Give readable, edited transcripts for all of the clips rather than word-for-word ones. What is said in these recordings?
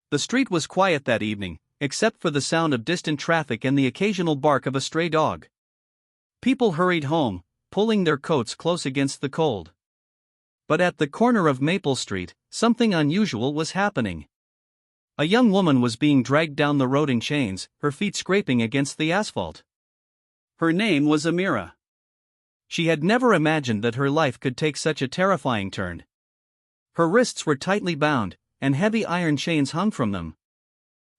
The street was quiet that evening, except for the sound of distant traffic and the occasional bark of a stray dog. People hurried home, pulling their coats close against the cold. But at the corner of Maple Street, something unusual was happening. A young woman was being dragged down the road in chains, her feet scraping against the asphalt. Her name was Amira. She had never imagined that her life could take such a terrifying turn. Her wrists were tightly bound, and heavy iron chains hung from them.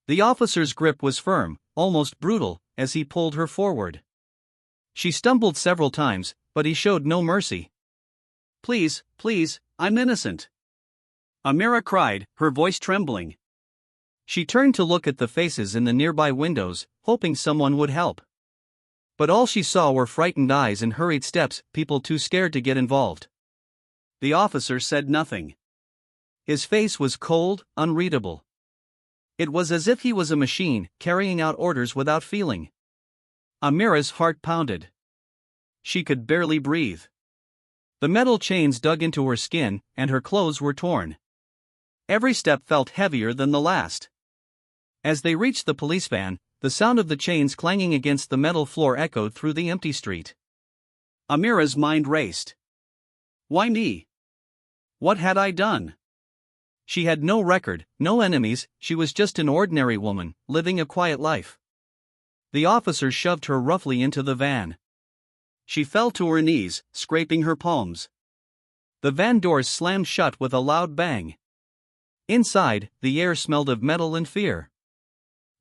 The officer's grip was firm, almost brutal, as he pulled her forward. She stumbled several times, but he showed no mercy. "Please, please, I'm innocent," Amira cried, her voice trembling. She turned to look at the faces in the nearby windows, hoping someone would help. But all she saw were frightened eyes and hurried steps, people too scared to get involved. The officer said nothing. His face was cold, unreadable. It was as if he was a machine, carrying out orders without feeling. Amira's heart pounded. She could barely breathe. The metal chains dug into her skin, and her clothes were torn. Every step felt heavier than the last. As they reached the police van, the sound of the chains clanging against the metal floor echoed through the empty street. Amira's mind raced. Why me? What had I done? She had no record, no enemies, she was just an ordinary woman, living a quiet life. The officer shoved her roughly into the van. She fell to her knees, scraping her palms. The van doors slammed shut with a loud bang. Inside, the air smelled of metal and fear.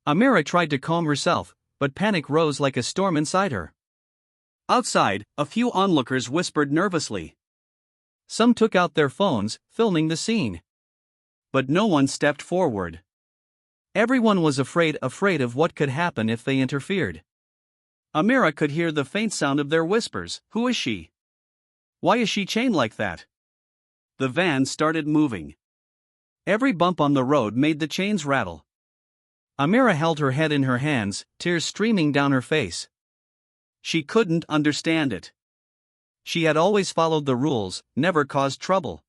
Amira tried to calm herself, but panic rose like a storm inside her. Outside, a few onlookers whispered nervously. Some took out their phones, filming the scene. But no one stepped forward. Everyone was afraid of what could happen if they interfered. Amira could hear the faint sound of their whispers. Who is she? Why is she chained like that? The van started moving. Every bump on the road made the chains rattle. Amira held her head in her hands, tears streaming down her face. She couldn't understand it. She had always followed the rules, never caused trouble.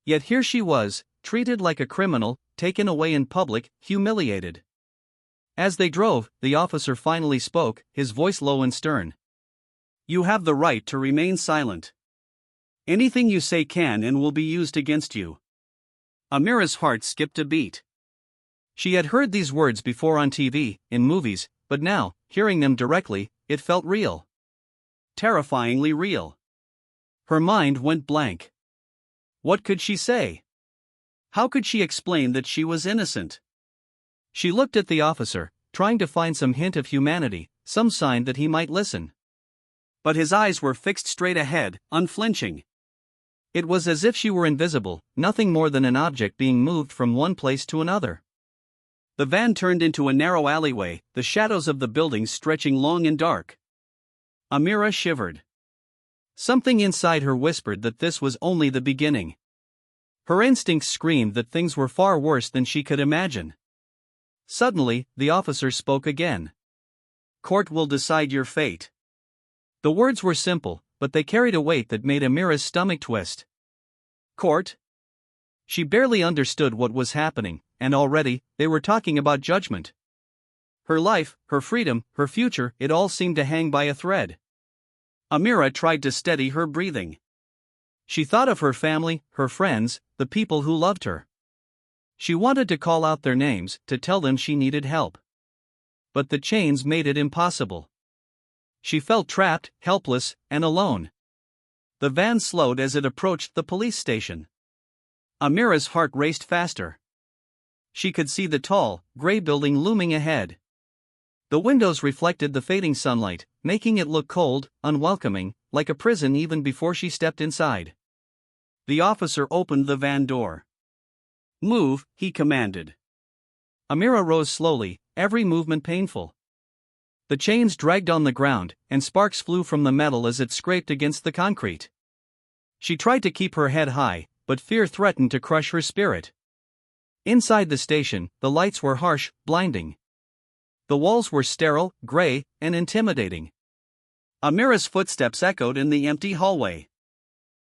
Yet here she was, treated like a criminal, taken away in public, humiliated. As they drove, the officer finally spoke, his voice low and stern. You have the right to remain silent. Anything you say can and will be used against you. Amira's heart skipped a beat. She had heard these words before on TV, in movies, but now, hearing them directly, it felt real. Terrifyingly real. Her mind went blank. What could she say? How could she explain that she was innocent? She looked at the officer, trying to find some hint of humanity, some sign that he might listen. But his eyes were fixed straight ahead, unflinching. It was as if she were invisible, nothing more than an object being moved from one place to another. The van turned into a narrow alleyway, the shadows of the buildings stretching long and dark. Amira shivered. Something inside her whispered that this was only the beginning. Her instincts screamed that things were far worse than she could imagine. Suddenly, the officer spoke again. Court will decide your fate. The words were simple, but they carried a weight that made Amira's stomach twist. Court? She barely understood what was happening, and already, they were talking about judgment. Her life, her freedom, her future, it all seemed to hang by a thread. Amira tried to steady her breathing. She thought of her family, her friends, the people who loved her. She wanted to call out their names, to tell them she needed help. But the chains made it impossible. She felt trapped, helpless, and alone. The van slowed as it approached the police station. Amira's heart raced faster. She could see the tall, gray building looming ahead. The windows reflected the fading sunlight, making it look cold, unwelcoming, like a prison even before she stepped inside. The officer opened the van door. Move, he commanded. Amira rose slowly, every movement painful. The chains dragged on the ground, and sparks flew from the metal as it scraped against the concrete. She tried to keep her head high, but fear threatened to crush her spirit. Inside the station, the lights were harsh, blinding. The walls were sterile, gray, and intimidating. Amira's footsteps echoed in the empty hallway.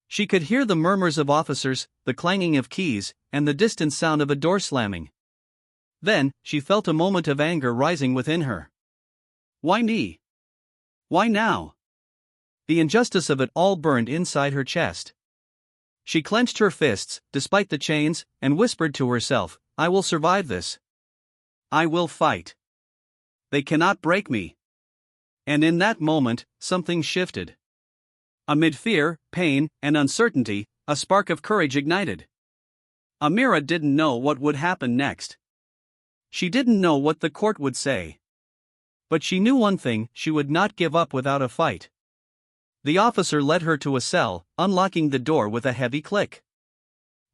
She could hear the murmurs of officers, the clanging of keys, and the distant sound of a door slamming. Then, she felt a moment of anger rising within her. Why me? Why now? The injustice of it all burned inside her chest. She clenched her fists, despite the chains, and whispered to herself, I will survive this. I will fight. They cannot break me. And in that moment, something shifted. Amid fear, pain, and uncertainty, a spark of courage ignited. Amira didn't know what would happen next. She didn't know what the court would say. But she knew one thing: she would not give up without a fight. The officer led her to a cell, unlocking the door with a heavy click.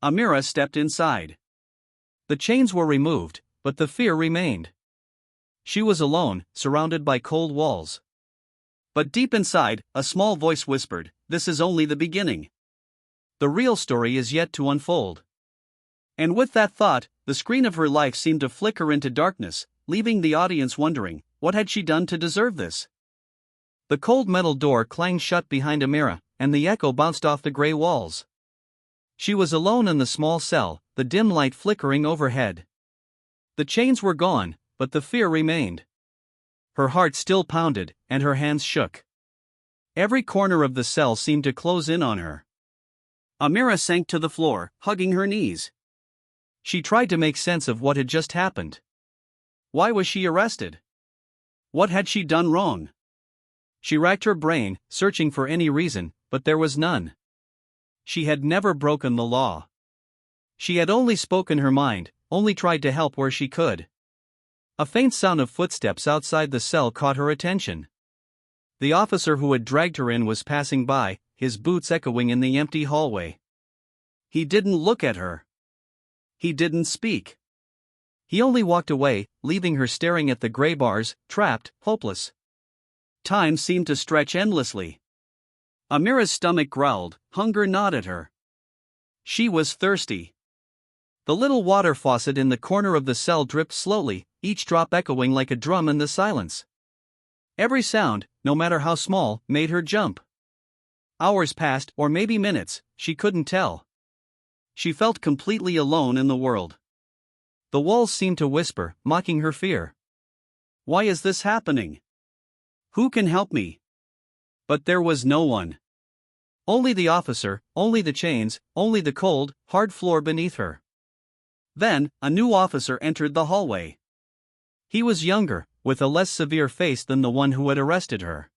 Amira stepped inside. The chains were removed, but the fear remained. She was alone, surrounded by cold walls. But deep inside, a small voice whispered, this is only the beginning. The real story is yet to unfold. And with that thought, the screen of her life seemed to flicker into darkness, leaving the audience wondering, what had she done to deserve this? The cold metal door clanged shut behind Amira, and the echo bounced off the gray walls. She was alone in the small cell, the dim light flickering overhead. The chains were gone, but the fear remained. Her heart still pounded, and her hands shook. Every corner of the cell seemed to close in on her. Amira sank to the floor, hugging her knees. She tried to make sense of what had just happened. Why was she arrested? What had she done wrong? She racked her brain, searching for any reason, but there was none. She had never broken the law. She had only spoken her mind, only tried to help where she could. A faint sound of footsteps outside the cell caught her attention. The officer who had dragged her in was passing by, his boots echoing in the empty hallway. He didn't look at her. He didn't speak. He only walked away, leaving her staring at the gray bars, trapped, hopeless. Time seemed to stretch endlessly. Amira's stomach growled, hunger gnawed at her. She was thirsty. The little water faucet in the corner of the cell dripped slowly, each drop echoing like a drum in the silence. Every sound, no matter how small, made her jump. Hours passed, or maybe minutes, she couldn't tell. She felt completely alone in the world. The walls seemed to whisper, mocking her fear. Why is this happening? Who can help me? But there was no one. Only the officer, only the chains, only the cold, hard floor beneath her. Then, a new officer entered the hallway. He was younger, with a less severe face than the one who had arrested her.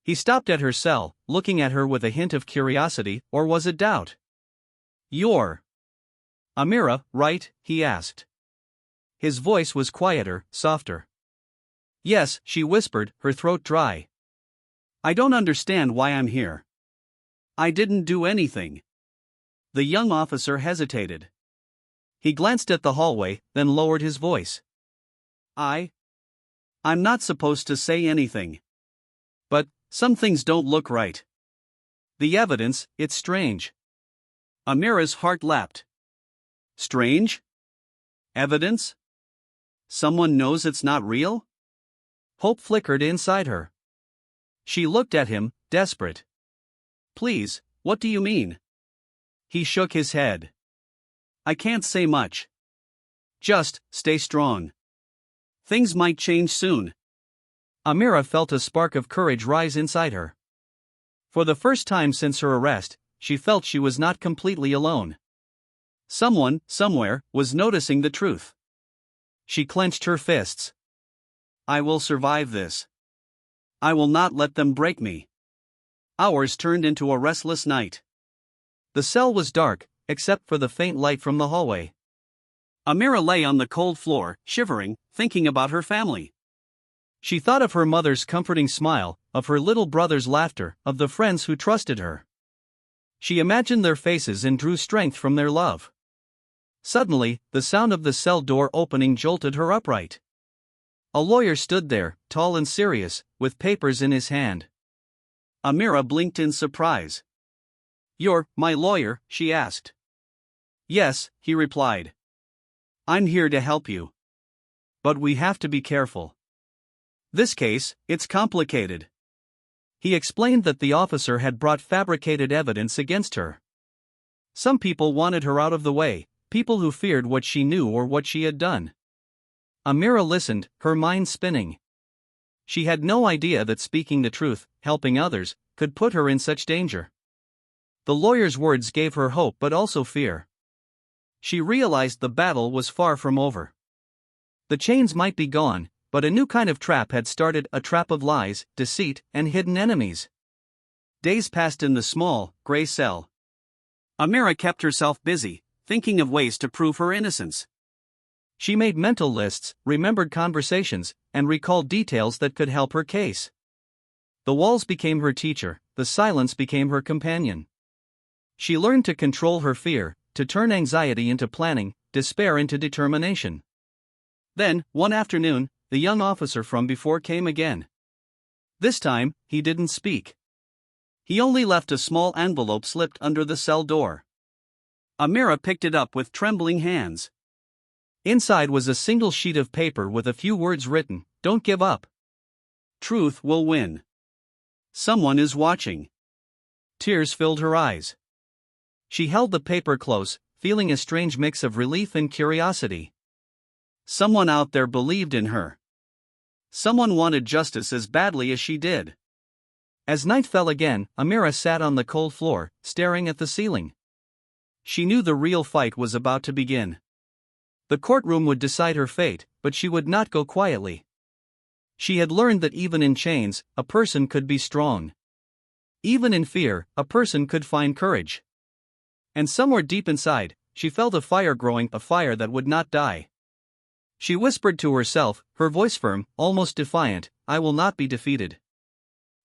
He stopped at her cell, looking at her with a hint of curiosity, or was it doubt? You're Amira, right? He asked. His voice was quieter, softer. Yes, she whispered, her throat dry. I don't understand why I'm here. I didn't do anything. The young officer hesitated. He glanced at the hallway, then lowered his voice. I'm not supposed to say anything. But, some things don't look right. The evidence, it's strange. Amira's heart leapt. Strange? Evidence? Someone knows it's not real? Hope flickered inside her. She looked at him, desperate. Please, what do you mean? He shook his head. I can't say much. Just, stay strong. Things might change soon. Amira felt a spark of courage rise inside her. For the first time since her arrest, she felt she was not completely alone. Someone, somewhere, was noticing the truth. She clenched her fists. I will survive this. I will not let them break me. Hours turned into a restless night. The cell was dark, except for the faint light from the hallway. Amira lay on the cold floor, shivering, thinking about her family. She thought of her mother's comforting smile, of her little brother's laughter, of the friends who trusted her. She imagined their faces and drew strength from their love. Suddenly, the sound of the cell door opening jolted her upright. A lawyer stood there, tall and serious, with papers in his hand. Amira blinked in surprise. You're my lawyer? She asked. Yes, he replied. I'm here to help you. But we have to be careful. This case, it's complicated. He explained that the officer had brought fabricated evidence against her. Some people wanted her out of the way, people who feared what she knew or what she had done. Amira listened, her mind spinning. She had no idea that speaking the truth, helping others, could put her in such danger. The lawyer's words gave her hope but also fear. She realized the battle was far from over. The chains might be gone, but a new kind of trap had started, a trap of lies, deceit, and hidden enemies. Days passed in the small, gray cell. Amira kept herself busy, thinking of ways to prove her innocence. She made mental lists, remembered conversations, and recalled details that could help her case. The walls became her teacher, the silence became her companion. She learned to control her fear, to turn anxiety into planning, despair into determination. Then, one afternoon, the young officer from before came again. This time, he didn't speak. He only left a small envelope slipped under the cell door. Amira picked it up with trembling hands. Inside was a single sheet of paper with a few words written, "Don't give up. Truth will win. Someone is watching." Tears filled her eyes. She held the paper close, feeling a strange mix of relief and curiosity. Someone out there believed in her. Someone wanted justice as badly as she did. As night fell again, Amira sat on the cold floor, staring at the ceiling. She knew the real fight was about to begin. The courtroom would decide her fate, but she would not go quietly. She had learned that even in chains, a person could be strong. Even in fear, a person could find courage. And somewhere deep inside, she felt a fire growing, a fire that would not die. She whispered to herself, her voice firm, almost defiant, "I will not be defeated.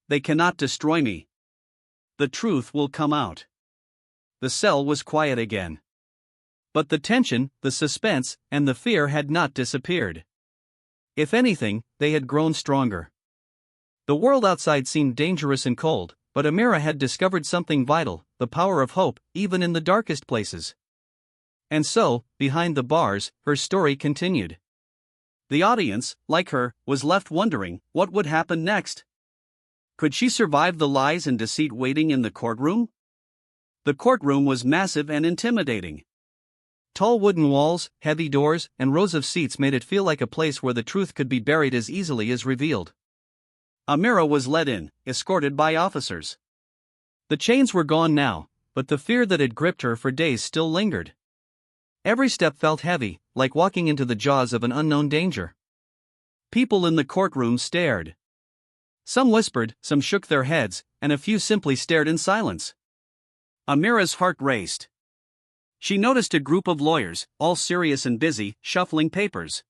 They cannot destroy me. The truth will come out." The cell was quiet again. But the tension, the suspense, and the fear had not disappeared. If anything, they had grown stronger. The world outside seemed dangerous and cold, but Amira had discovered something vital, the power of hope, even in the darkest places. And so, behind the bars, her story continued. The audience, like her, was left wondering, what would happen next? Could she survive the lies and deceit waiting in the courtroom? The courtroom was massive and intimidating. Tall wooden walls, heavy doors, and rows of seats made it feel like a place where the truth could be buried as easily as revealed. Amira was led in, escorted by officers. The chains were gone now, but the fear that had gripped her for days still lingered. Every step felt heavy, like walking into the jaws of an unknown danger. People in the courtroom stared. Some whispered, some shook their heads, and a few simply stared in silence. Amira's heart raced. She noticed a group of lawyers, all serious and busy, shuffling papers.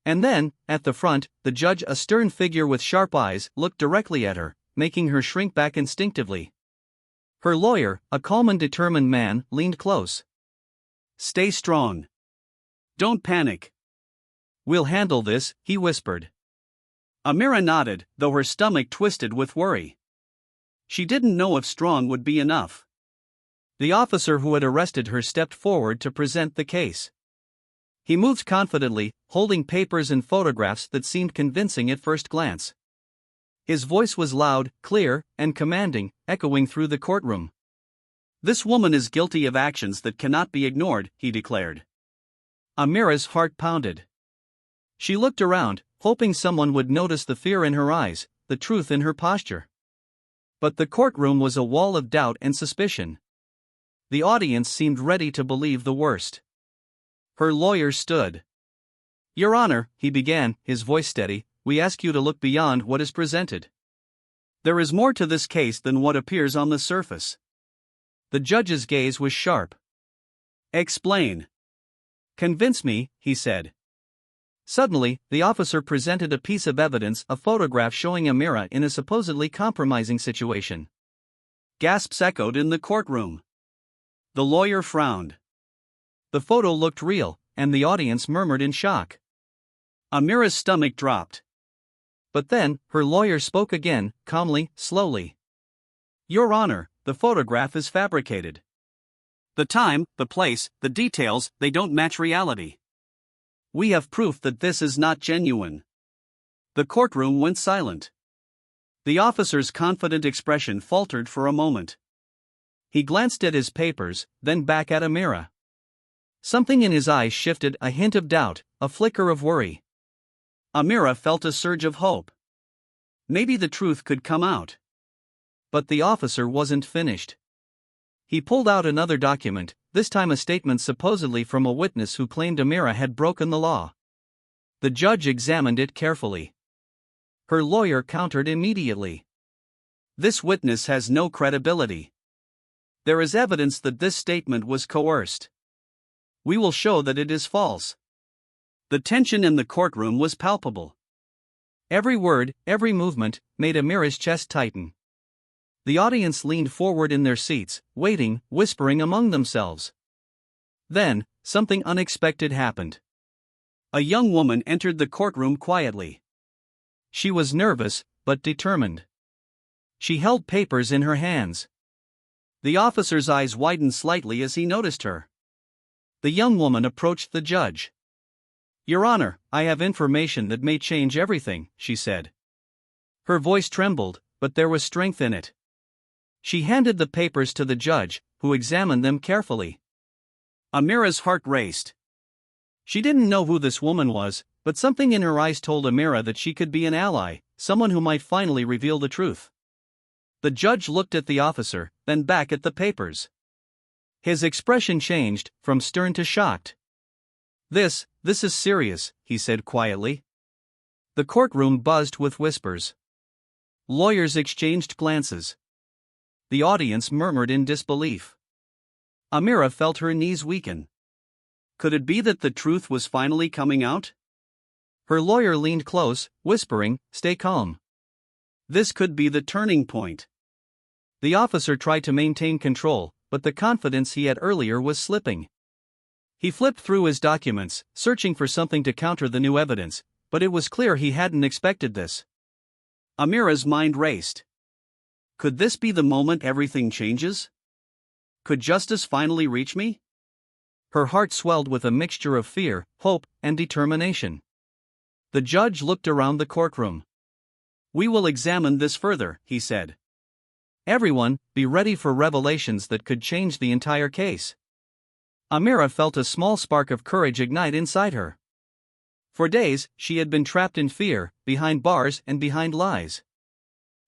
And then, at the front, the judge, a stern figure with sharp eyes, looked directly at her, making her shrink back instinctively. Her lawyer, a calm and determined man, leaned close. "Stay strong. Don't panic. We'll handle this," he whispered. Amira nodded, though her stomach twisted with worry. She didn't know if strong would be enough. The officer who had arrested her stepped forward to present the case. He moved confidently, holding papers and photographs that seemed convincing at first glance. His voice was loud, clear, and commanding, echoing through the courtroom. "This woman is guilty of actions that cannot be ignored," he declared. Amira's heart pounded. She looked around, hoping someone would notice the fear in her eyes, the truth in her posture. But the courtroom was a wall of doubt and suspicion. The audience seemed ready to believe the worst. Her lawyer stood. "Your Honor," he began, his voice steady, "we ask you to look beyond what is presented. There is more to this case than what appears on the surface." The judge's gaze was sharp. "Explain. Convince me," he said. Suddenly, the officer presented a piece of evidence, a photograph showing Amira in a supposedly compromising situation. Gasps echoed in the courtroom. The lawyer frowned. The photo looked real, and the audience murmured in shock. Amira's stomach dropped. But then, her lawyer spoke again, calmly, slowly. "Your Honor, the photograph is fabricated. The time, the place, the details, they don't match reality. We have proof that this is not genuine." The courtroom went silent. The officer's confident expression faltered for a moment. He glanced at his papers, then back at Amira. Something in his eyes shifted, a hint of doubt, a flicker of worry. Amira felt a surge of hope. Maybe the truth could come out. But the officer wasn't finished. He pulled out another document, this time a statement supposedly from a witness who claimed Amira had broken the law. The judge examined it carefully. Her lawyer countered immediately. This witness has no credibility. There is evidence that this statement was coerced. We will show that it is false. The tension in the courtroom was palpable. Every word, every movement, made Amira's chest tighten. The audience leaned forward in their seats, waiting, whispering among themselves. Then, something unexpected happened. A young woman entered the courtroom quietly. She was nervous, but determined. She held papers in her hands. The officer's eyes widened slightly as he noticed her. The young woman approached the judge. "Your Honor, I have information that may change everything," she said. Her voice trembled, but there was strength in it. She handed the papers to the judge, who examined them carefully. Amira's heart raced. She didn't know who this woman was, but something in her eyes told Amira that she could be an ally, someone who might finally reveal the truth. The judge looked at the officer, then back at the papers. His expression changed, from stern to shocked. This is serious," he said quietly. The courtroom buzzed with whispers. Lawyers exchanged glances. The audience murmured in disbelief. Amira felt her knees weaken. Could it be that the truth was finally coming out? Her lawyer leaned close, whispering, "Stay calm. This could be the turning point." The officer tried to maintain control, but the confidence he had earlier was slipping. He flipped through his documents, searching for something to counter the new evidence, but it was clear he hadn't expected this. Amira's mind raced. Could this be the moment everything changes? Could justice finally reach me? Her heart swelled with a mixture of fear, hope, and determination. The judge looked around the courtroom. "We will examine this further," he said. "Everyone, be ready for revelations that could change the entire case." Amira felt a small spark of courage ignite inside her. For days, she had been trapped in fear, behind bars and behind lies.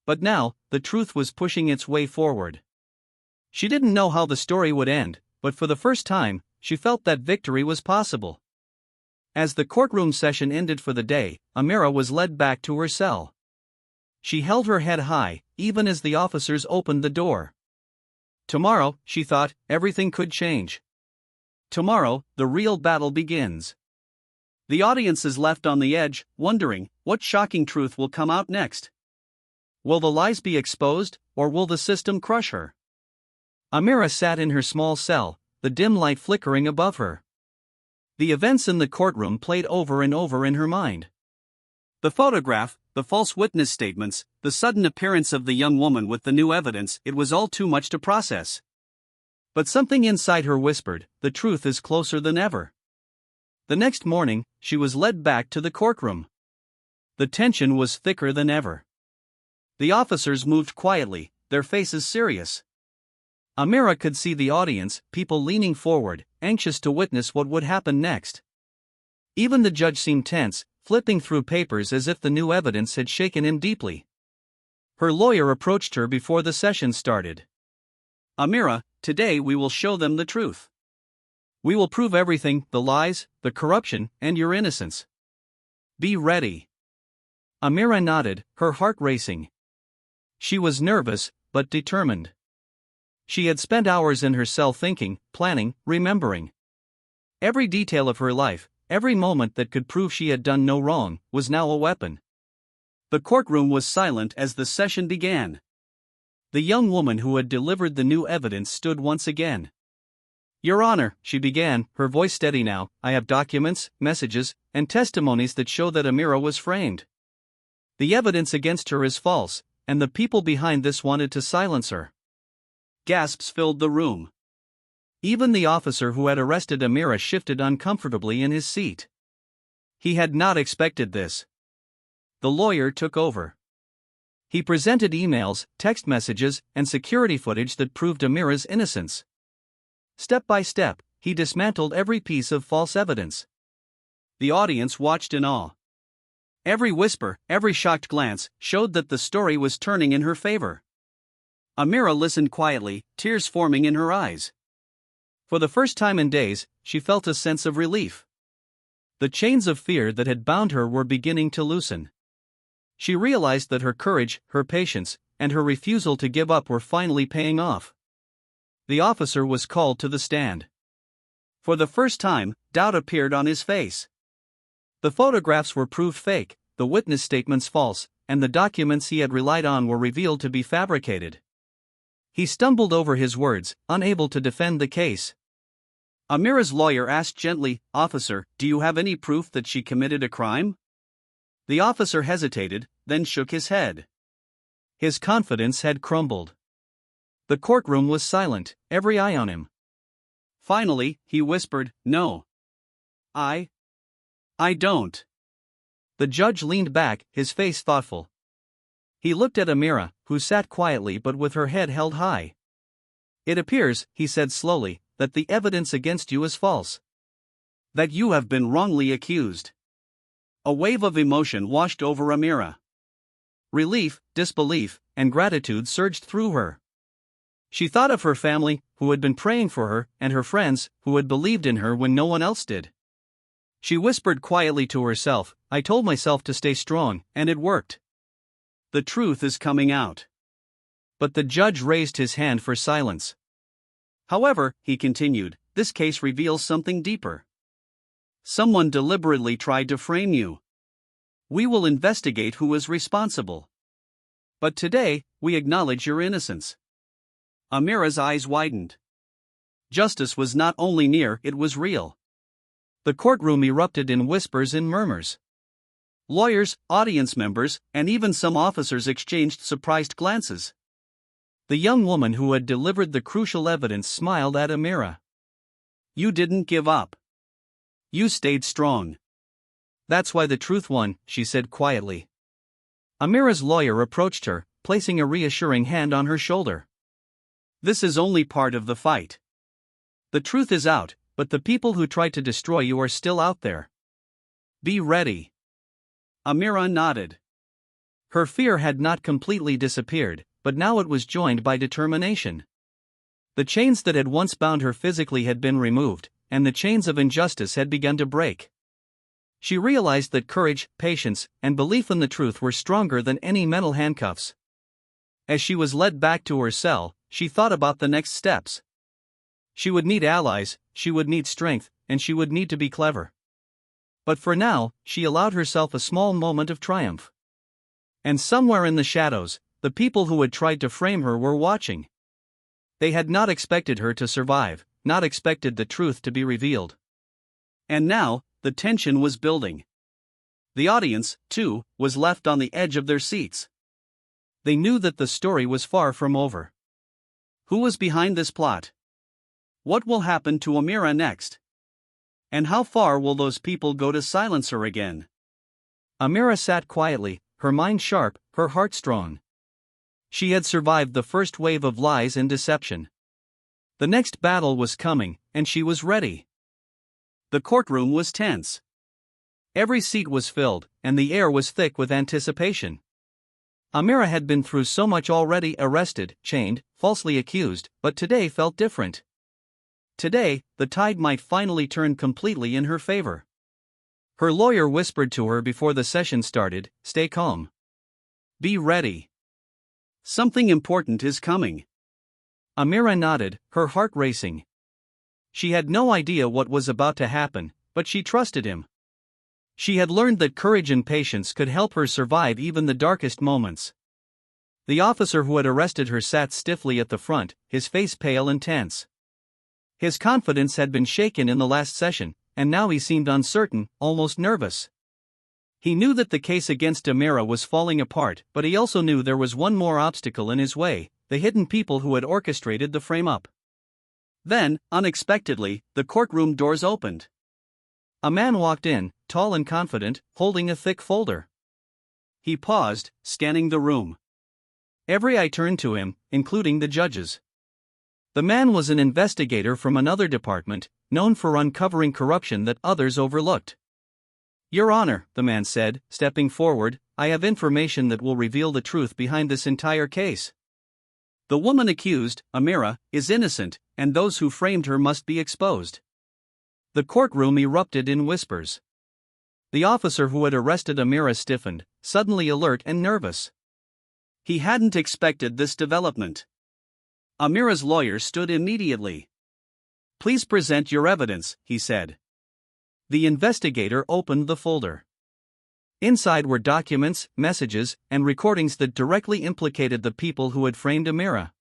But now, the truth was pushing its way forward. She didn't know how the story would end, but for the first time, she felt that victory was possible. As the courtroom session ended for the day, Amira was led back to her cell. She held her head high, even as the officers opened the door. Tomorrow, she thought, everything could change. Tomorrow, the real battle begins. The audience is left on the edge, wondering, what shocking truth will come out next? Will the lies be exposed, or will the system crush her? Amira sat in her small cell, the dim light flickering above her. The events in the courtroom played over and over in her mind. The photograph, the false witness statements, the sudden appearance of the young woman with the new evidence, it was all too much to process. But something inside her whispered, the truth is closer than ever. The next morning, she was led back to the courtroom. The tension was thicker than ever. The officers moved quietly, their faces serious. Amira could see the audience, people leaning forward, anxious to witness what would happen next. Even the judge seemed tense, flipping through papers as if the new evidence had shaken him deeply. Her lawyer approached her before the session started. "Amira, today we will show them the truth. We will prove everything, the lies, the corruption, and your innocence. Be ready." Amira nodded, her heart racing. She was nervous, but determined. She had spent hours in her cell thinking, planning, remembering. Every detail of her life, every moment that could prove she had done no wrong, was now a weapon. The courtroom was silent as the session began. The young woman who had delivered the new evidence stood once again. "Your Honor," she began, her voice steady now, "I have documents, messages, and testimonies that show that Amira was framed. The evidence against her is false, and the people behind this wanted to silence her." Gasps filled the room. Even the officer who had arrested Amira shifted uncomfortably in his seat. He had not expected this. The lawyer took over. He presented emails, text messages, and security footage that proved Amira's innocence. Step by step, he dismantled every piece of false evidence. The audience watched in awe. Every whisper, every shocked glance, showed that the story was turning in her favor. Amira listened quietly, tears forming in her eyes. For the first time in days, she felt a sense of relief. The chains of fear that had bound her were beginning to loosen. She realized that her courage, her patience, and her refusal to give up were finally paying off. The officer was called to the stand. For the first time, doubt appeared on his face. The photographs were proved fake, the witness statements false, and the documents he had relied on were revealed to be fabricated. He stumbled over his words, unable to defend the case. Amira's lawyer asked gently, "Officer, do you have any proof that she committed a crime?" The officer hesitated, then shook his head. His confidence had crumbled. The courtroom was silent, every eye on him. Finally, he whispered, "No. I don't." The judge leaned back, his face thoughtful. He looked at Amira, who sat quietly but with her head held high. "It appears," he said slowly, "that the evidence against you is false. That you have been wrongly accused." A wave of emotion washed over Amira. Relief, disbelief, and gratitude surged through her. She thought of her family, who had been praying for her, and her friends, who had believed in her when no one else did. She whispered quietly to herself, "I told myself to stay strong, and it worked. The truth is coming out." But the judge raised his hand for silence. "However," he continued, "this case reveals something deeper. Someone deliberately tried to frame you. We will investigate who is responsible. But today, we acknowledge your innocence." Amira's eyes widened. Justice was not only near, it was real. The courtroom erupted in whispers and murmurs. Lawyers, audience members, and even some officers exchanged surprised glances. The young woman who had delivered the crucial evidence smiled at Amira. "You didn't give up. You stayed strong. That's why the truth won," she said quietly. Amira's lawyer approached her, placing a reassuring hand on her shoulder. "This is only part of the fight. The truth is out, but the people who tried to destroy you are still out there. Be ready." Amira nodded. Her fear had not completely disappeared, but now it was joined by determination. The chains that had once bound her physically had been removed, and the chains of injustice had begun to break. She realized that courage, patience, and belief in the truth were stronger than any mental handcuffs. As she was led back to her cell, she thought about the next steps. She would need allies, she would need strength, and she would need to be clever. But for now, she allowed herself a small moment of triumph. And somewhere in the shadows, the people who had tried to frame her were watching. They had not expected her to survive, not expected the truth to be revealed. And now, the tension was building. The audience, too, was left on the edge of their seats. They knew that the story was far from over. Who was behind this plot? What will happen to Amira next? And how far will those people go to silence her again? Amira sat quietly, her mind sharp, her heart strong. She had survived the first wave of lies and deception. The next battle was coming, and she was ready. The courtroom was tense. Every seat was filled, and the air was thick with anticipation. Amira had been through so much already: arrested, chained, falsely accused, but today felt different. Today, the tide might finally turn completely in her favor. Her lawyer whispered to her before the session started, "Stay calm. Be ready. Something important is coming." Amira nodded, her heart racing. She had no idea what was about to happen, but she trusted him. She had learned that courage and patience could help her survive even the darkest moments. The officer who had arrested her sat stiffly at the front, his face pale and tense. His confidence had been shaken in the last session, and now he seemed uncertain, almost nervous. He knew that the case against Amira was falling apart, but he also knew there was one more obstacle in his way: the hidden people who had orchestrated the frame-up. Then, unexpectedly, the courtroom doors opened. A man walked in, tall and confident, holding a thick folder. He paused, scanning the room. Every eye turned to him, including the judges. The man was an investigator from another department, known for uncovering corruption that others overlooked. "Your Honor," the man said, stepping forward, "I have information that will reveal the truth behind this entire case. The woman accused, Amira, is innocent, and those who framed her must be exposed." The courtroom erupted in whispers. The officer who had arrested Amira stiffened, suddenly alert and nervous. He hadn't expected this development. Amira's lawyer stood immediately. "Please present your evidence," he said. The investigator opened the folder. Inside were documents, messages, and recordings that directly implicated the people who had framed Amira.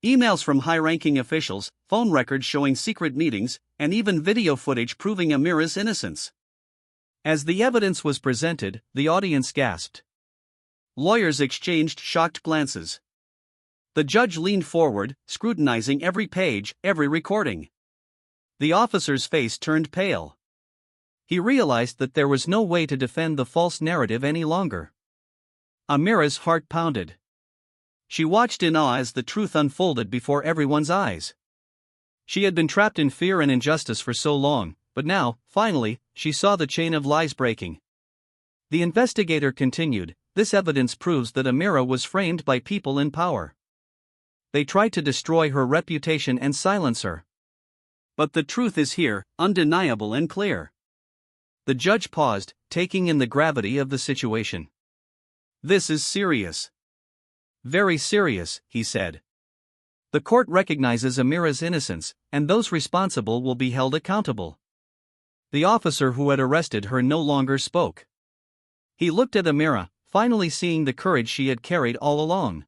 Emails from high-ranking officials, phone records showing secret meetings, and even video footage proving Amira's innocence. As the evidence was presented, the audience gasped. Lawyers exchanged shocked glances. The judge leaned forward, scrutinizing every page, every recording. The officer's face turned pale. He realized that there was no way to defend the false narrative any longer. Amira's heart pounded. She watched in awe as the truth unfolded before everyone's eyes. She had been trapped in fear and injustice for so long, but now, finally, she saw the chain of lies breaking. The investigator continued, "This evidence proves that Amira was framed by people in power. They tried to destroy her reputation and silence her. But the truth is here, undeniable and clear." The judge paused, taking in the gravity of the situation. "This is serious." "Very serious," he said. "The court recognizes Amira's innocence, and those responsible will be held accountable." The officer who had arrested her no longer spoke. He looked at Amira, finally seeing the courage she had carried all along.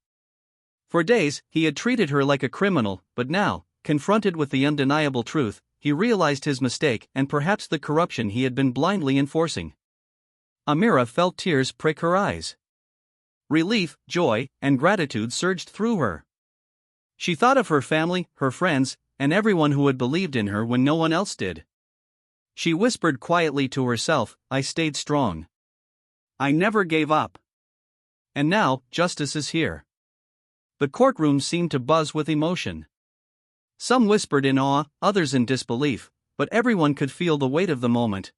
For days, he had treated her like a criminal, but now, confronted with the undeniable truth, he realized his mistake and perhaps the corruption he had been blindly enforcing. Amira felt tears prick her eyes. Relief, joy, and gratitude surged through her. She thought of her family, her friends, and everyone who had believed in her when no one else did. She whispered quietly to herself, "I stayed strong. I never gave up. And now, justice is here." The courtroom seemed to buzz with emotion. Some whispered in awe, others in disbelief, but everyone could feel the weight of the moment.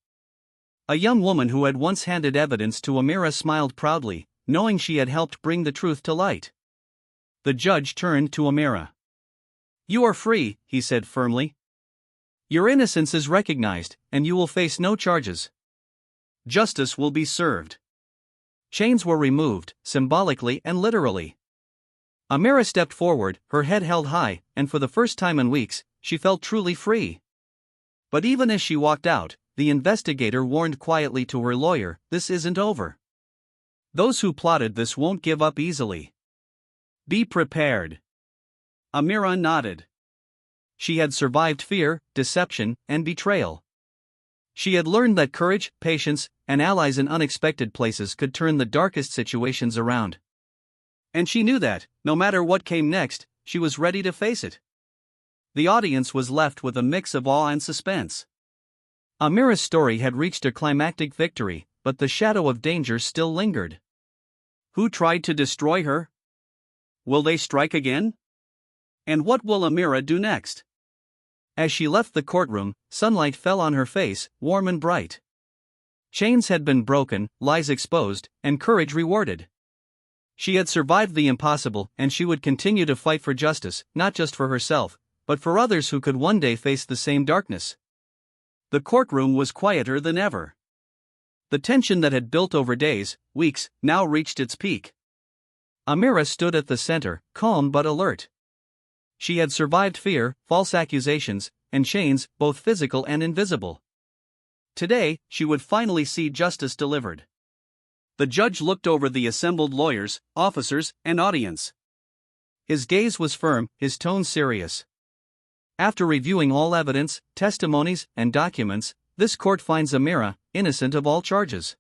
A young woman who had once handed evidence to Amira smiled proudly, knowing she had helped bring the truth to light. The judge turned to Amira. "You are free," he said firmly. "Your innocence is recognized, and you will face no charges. Justice will be served." Chains were removed, symbolically and literally. Amira stepped forward, her head held high, and for the first time in weeks, she felt truly free. But even as she walked out, the investigator warned quietly to her lawyer, "This isn't over. Those who plotted this won't give up easily. Be prepared." Amira nodded. She had survived fear, deception, and betrayal. She had learned that courage, patience, and allies in unexpected places could turn the darkest situations around. And she knew that, no matter what came next, she was ready to face it. The audience was left with a mix of awe and suspense. Amira's story had reached a climactic victory, but the shadow of danger still lingered. Who tried to destroy her? Will they strike again? And what will Amira do next? As she left the courtroom, sunlight fell on her face, warm and bright. Chains had been broken, lies exposed, and courage rewarded. She had survived the impossible, and she would continue to fight for justice, not just for herself, but for others who could one day face the same darkness. The courtroom was quieter than ever. The tension that had built over days, weeks, now reached its peak. Amira stood at the center, calm but alert. She had survived fear, false accusations, and chains, both physical and invisible. Today, she would finally see justice delivered. The judge looked over the assembled lawyers, officers, and audience. His gaze was firm, his tone serious. After reviewing all evidence, testimonies, and documents, this court finds Amira innocent of all charges.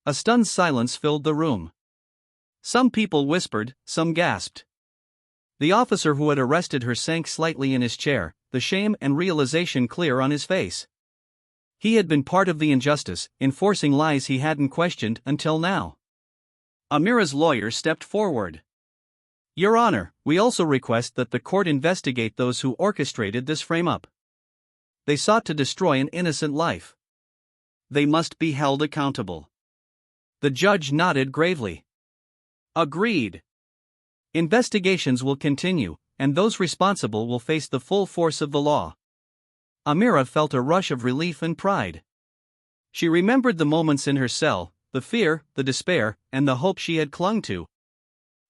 A stunned silence filled the room. Some people whispered, some gasped. The officer who had arrested her sank slightly in his chair, the shame and realization clear on his face. He had been part of the injustice, enforcing lies he hadn't questioned until now. Amira's lawyer stepped forward. "Your Honor, we also request that the court investigate those who orchestrated this frame-up. they sought to destroy an innocent life. They must be held accountable. The judge nodded gravely. Agreed. Investigations will continue, and those responsible will face the full force of the law. Amira felt a rush of relief and pride. She remembered the moments in her cell, the fear, the despair, and the hope she had clung to.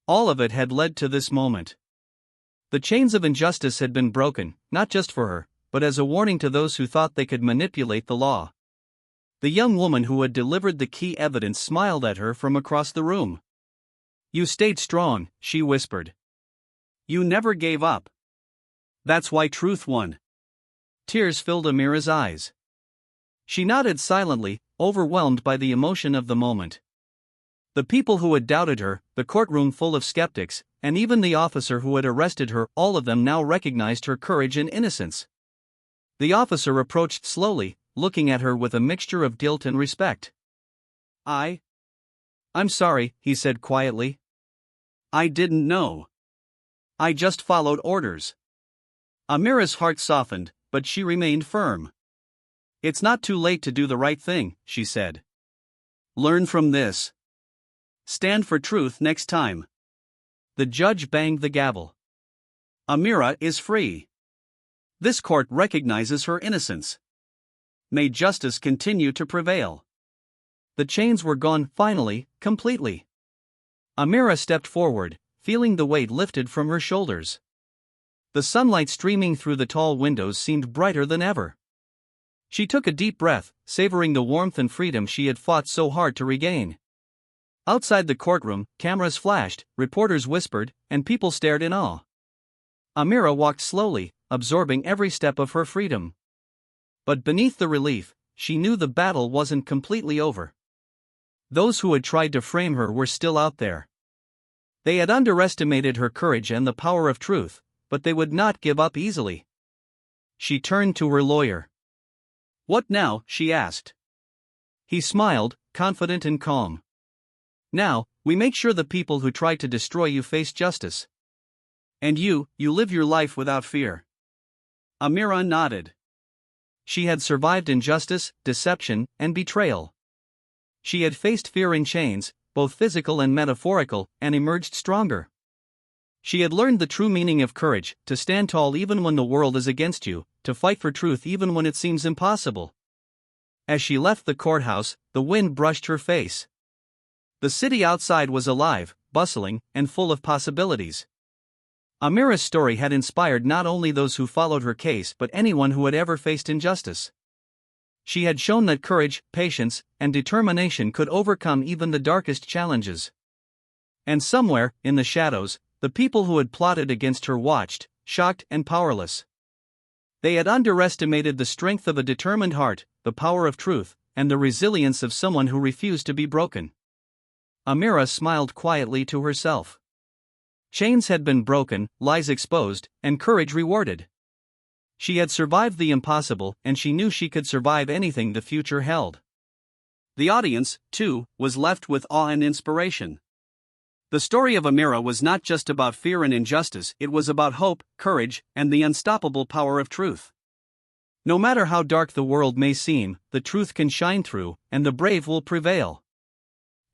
All of it had led to this moment. The chains of injustice had been broken, not just for her, but as a warning to those who thought they could manipulate the law. The young woman who had delivered the key evidence smiled at her from across the room. "You stayed strong," she whispered. "You never gave up. That's why truth won." Tears filled Amira's eyes. She nodded silently, overwhelmed by the emotion of the moment. The people who had doubted her, the courtroom full of skeptics, and even the officer who had arrested her, all of them now recognized her courage and innocence. The officer approached slowly, looking at her with a mixture of guilt and respect. I'm sorry," he said quietly. "I didn't know. I just followed orders." Amira's heart softened, but she remained firm. "It's not too late to do the right thing," she said. "Learn from this. Stand for truth next time." The judge banged the gavel. "Amira is free. This court recognizes her innocence. May justice continue to prevail." The chains were gone finally, completely. Amira stepped forward, feeling the weight lifted from her shoulders. The sunlight streaming through the tall windows seemed brighter than ever. She took a deep breath, savoring the warmth and freedom she had fought so hard to regain. Outside the courtroom, cameras flashed, reporters whispered, and people stared in awe. Amira walked slowly, absorbing every step of her freedom. But beneath the relief, she knew the battle wasn't completely over. Those who had tried to frame her were still out there. They had underestimated her courage and the power of truth, but they would not give up easily. She turned to her lawyer. "What now?" she asked. He smiled, confident and calm. "Now, we make sure the people who tried to destroy you face justice. And you live your life without fear." Amira nodded. She had survived injustice, deception, and betrayal. She had faced fear in chains, both physical and metaphorical, and emerged stronger. She had learned the true meaning of courage, to stand tall even when the world is against you, to fight for truth even when it seems impossible. As she left the courthouse, the wind brushed her face. The city outside was alive, bustling, and full of possibilities. Amira's story had inspired not only those who followed her case but anyone who had ever faced injustice. She had shown that courage, patience, and determination could overcome even the darkest challenges. And somewhere, in the shadows, the people who had plotted against her watched, shocked and powerless. They had underestimated the strength of a determined heart, the power of truth, and the resilience of someone who refused to be broken. Amira smiled quietly to herself. Chains had been broken, lies exposed, and courage rewarded. She had survived the impossible, and she knew she could survive anything the future held. The audience, too, was left with awe and inspiration. The story of Amira was not just about fear and injustice, it was about hope, courage, and the unstoppable power of truth. No matter how dark the world may seem, the truth can shine through, and the brave will prevail.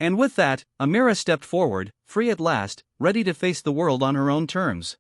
And with that, Amira stepped forward, free at last, ready to face the world on her own terms.